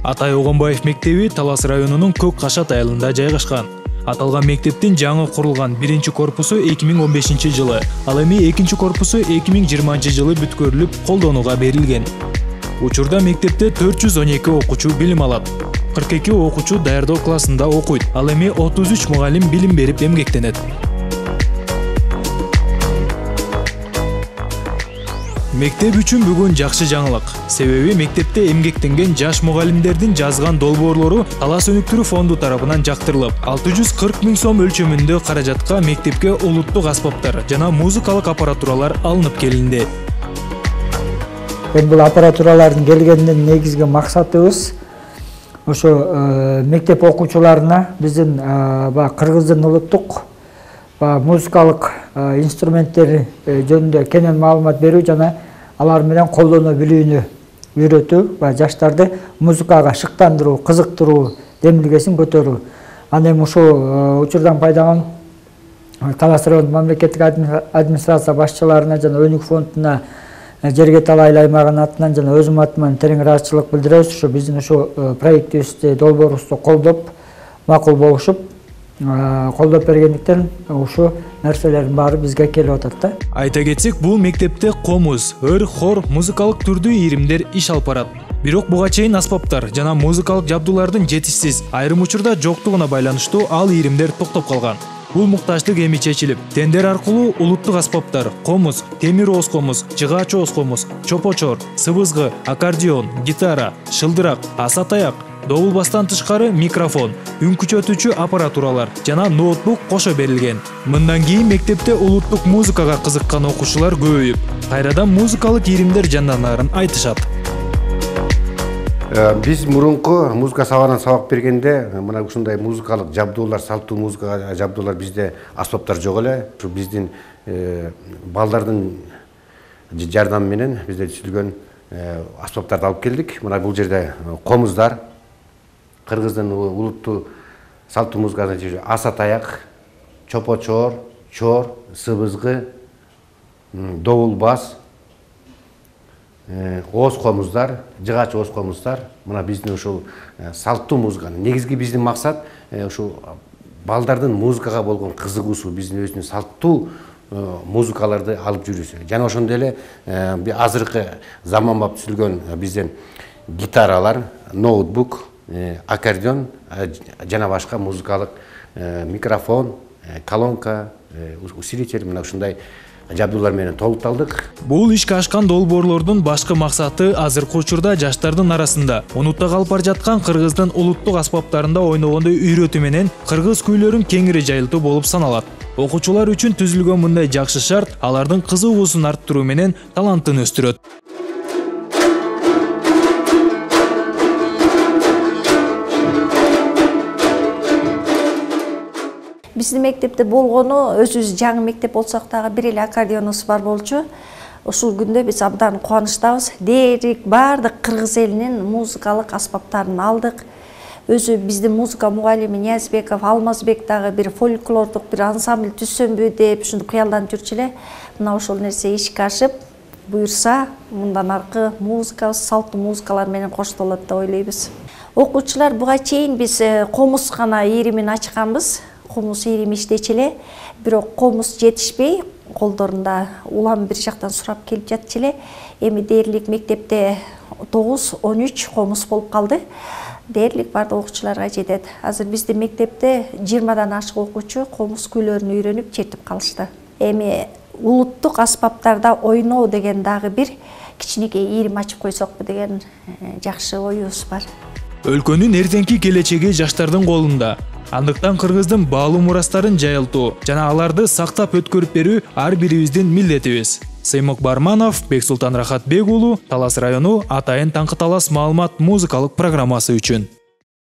Атай Огонбаев мектеби Талас районунун Көк Кашат айылында жайгашкан. Аталган мектептин жаңы курулган 1-корпусу 2015 жылы, ал эми 2-корпусу 2020 жылы бүткөрүлүп колдонууга берилген. Учурда мектепте 412 окуучу билим алат. 42 окуучу даярдоо классында окуйт, ал эми 33 мугалим билим берип эмгектенет. Мектеп үчүн бүгүн жакшы жаңылык. Себеби мектепте эмгектенген жаш мугалимдердин жазган долбоорлору Талас өнүктүрүү фонду тарабынан жактырылып, 640 000 сом өлчөмүндө каражатка мектепке улуттук аспаптар жана музыкалык аппаратуралар алынып келинди. Бул аппаратуралардын келгенден негизги максатыбыз ошо мектеп окуучуларына биздин кыргыздын улуттук музыкалык инструменттери жөнүндө кенен маалымат берүү жана алар менен колдоно билүүнү үйрөтүү, жаштарды музыкага шыктандыруу, кызыктыруу, демилгесин көтөрүү. Аны эми ушул учурдан пайдаланып Талас райондук мамлекеттик администрация башчыларына жана өнүк фондуна Жерге Талай аймагынын атынан жана өзүм атыман терең ыраазычылык билдиребиз. Ушу биздин ушу проектибизди, долбоорубузду колдоп, макул болушуп, колдоп бергендиктен ушу нерселердин баары бизге келип атат да. Айта кетсек, бул мектепте комуз, ыр, хор, музыкалык түрдүү иримдер иш алып барат. Бирок буга чейин аспаптар жана музыкалык жабдуулардын жетишсиз, айрым учурда жоктугуна байланыштуу ал иримдер токтоп калган. Бул муктаждык эми чечилип, тендер аркылуу улуттук аспаптар, комуз, темир ооз комуз, жыгаач ооз комуз, чопочор, сыбызгы, аккордеон, гитара, шылдырак, аса таяк, довулбастан тышкары микрофон, үн күчөтүүчү аппаратуралар жана ноутбук кошо берилген. Мындан кийин мектепте улуттук музыкага кызыккан окуучулар көбөйүп, кайрадан музыкалык иримдер жанданарын айтышат. Биз мурунку музыка сабагынан сабак бергенде мына ушундай музыкалык жабдуулар, салттуу музыка жабдуулар бизде аспаптар жок эле. Ушу биздин балдардын жардамы менен бизде түзүлгөн аспаптарды алып келдик. Мына бул жерде комуздар, кыргыздын улуттуу салттуу музыкасын аса таяк, чопочор, чор, сыбызгы, довул бас, ооз комуздар, жыгаач ооз комуздар. Мына биздин ушул салттуу музыканы негизги биздин максат ушул балдардын музыкага болгон кызыгуусу, биздин өзүнүн салттуу музыкаларды алып жүрүүсү. Жана ошондой эле азыркы заманбап түзүлгөн биздин гитаралар, ноутбук, аккордеон жана башка музыкалык микрофон, колонка, усилитель мына ушундай жабдуулар менен толукталдык. Бул ишке ашкан долбоорлордун башкы максаты азыркы учурда жаштардын арасында унутта калып бара жаткан кыргыздын улуттук аспаптарында ойногонду үйрөтүү менен кыргыз күйлөрүн кеңири жайылтуу болуп саналат. Окуучулар үчүн түзүлгөн мындай жакшы шарт алардын кызыгуусун арттыруу менен талантын өстүрөт. Биздин мектепте болгону өзүбүз жаңы мектеп болсок дагы бир эле аккордеонубуз бар болчу. Ушул күндө биз абдан кубанычтабыз. Дээрлик баардык кыргыз элинин музыкалык аспаптарын алдык. Өзү биздин музыка мугалими Ниязбеков, Алмазбек дагы бир фольклордук бир ансамбль түзсөмбү деп ушинтип кыялданып жүрчү эле. Мына ошол нерсе ишке ашып, буюрса, мындан аркы музыкабыз салттуу музыкалар менен коштолот деп ойлойбуз. Окуучулар буга чейин биз комуз гана иримин ачканбыз. Комуз ирими иштечү эле, бирок комуз жетишпей, колдорунда улам бир жактан сурап келип жатчу эле. Эми дээрлик мектепте 9-13 комуз болуп калды. Дээрлик бардык окуучуларга жетет. Азыр биздин мектепте 20дан ашык окуучу комуз күйлөрүн үйрөнүп чертип калышты. Эми улуттук аспаптарда ойноо деген дагы бир кичинекей ирим ачып койсокпу деген жакшы оюбуз бар. Өлкөнүн эртеңки келечеги жаштардын колунда. Андыктан кыргыздын баалуу мурастарын жайылтуу жана аларды сактап өткөрүп берүү ар бирибиздин милдетибиз. Сыймык Барманов, Бексултан Рахатбек уулу, Талас району Атайын Таңкы Талас маалымат музыкалык программасы үчүн.